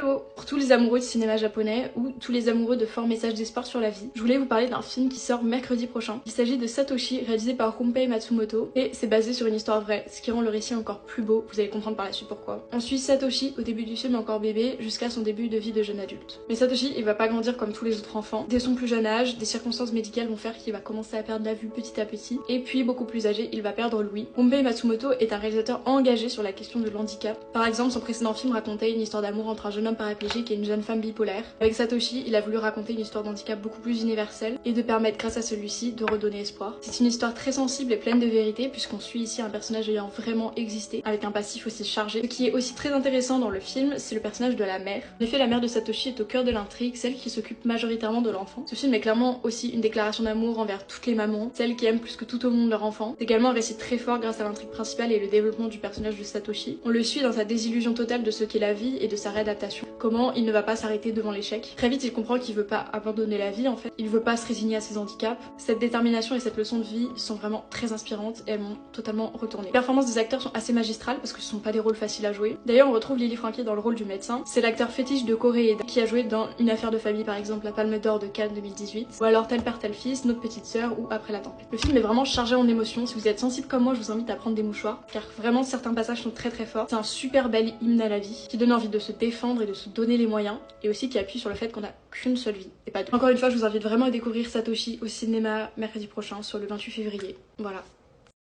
Hello! Pour tous les amoureux de cinéma japonais ou tous les amoureux de forts messages d'espoir sur la vie, je voulais vous parler d'un film qui sort mercredi prochain. Il s'agit de Satoshi, réalisé par Gunpei Matsumoto, et c'est basé sur une histoire vraie, ce qui rend le récit encore plus beau, vous allez comprendre par la suite pourquoi. On suit Satoshi au début du film encore bébé, jusqu'à son début de vie de jeune adulte. Mais Satoshi, il va pas grandir comme tous les autres enfants. Dès son plus jeune âge, des circonstances médicales vont faire qu'il va commencer à perdre la vue petit à petit, et puis beaucoup plus âgé, il va perdre l'ouïe. Gunpei Matsumoto est un réalisateur engagé sur la question de l'handicap. Par exemple, son précédent film racontait une histoire d'amour entre un jeune homme paraplégique et une jeune femme bipolaire. Avec Satoshi, il a voulu raconter une histoire d'handicap beaucoup plus universelle et de permettre grâce à celui-ci de redonner espoir. C'est une histoire très sensible et pleine de vérité puisqu'on suit ici un personnage ayant vraiment existé, avec un passif aussi chargé. Ce qui est aussi très intéressant dans le film, c'est le personnage de la mère. En effet, la mère de Satoshi est au cœur de l'intrigue, celle qui s'occupe majoritairement de l'enfant. Ce film est clairement aussi une déclaration d'amour envers toutes les mamans, celles qui aiment plus que tout au monde leur enfant. C'est également un récit très fort grâce à l'intrigue principale et le développement du personnage de Satoshi. On le suit dans sa désillusion totale de ce qu'est la vie et de sa réadaptation. Comment il ne va pas s'arrêter devant l'échec. Très vite, il comprend qu'il veut pas abandonner la vie en fait. Il veut pas se résigner à ses handicaps. Cette détermination et cette leçon de vie sont vraiment très inspirantes et elles m'ont totalement retourné. Les performances des acteurs sont assez magistrales parce que ce sont pas des rôles faciles à jouer. D'ailleurs, on retrouve Lily Franky dans le rôle du médecin. C'est l'acteur fétiche de Koreeda qui a joué dans Une affaire de famille par exemple, la Palme d'Or de Cannes 2018, ou alors Tel père tel fils, Notre petite sœur ou Après la tempête. Le film est vraiment chargé en émotions. Si vous êtes sensible comme moi, je vous invite à prendre des mouchoirs car vraiment certains passages sont très forts. C'est un super bel hymne à la vie qui donne envie de se défendre et de se donner les moyens et aussi qui appuie sur le fait qu'on n'a qu'une seule vie et pas deux. Encore une fois, je vous invite vraiment à découvrir Satoshi au cinéma mercredi prochain sur le 28 février. Voilà.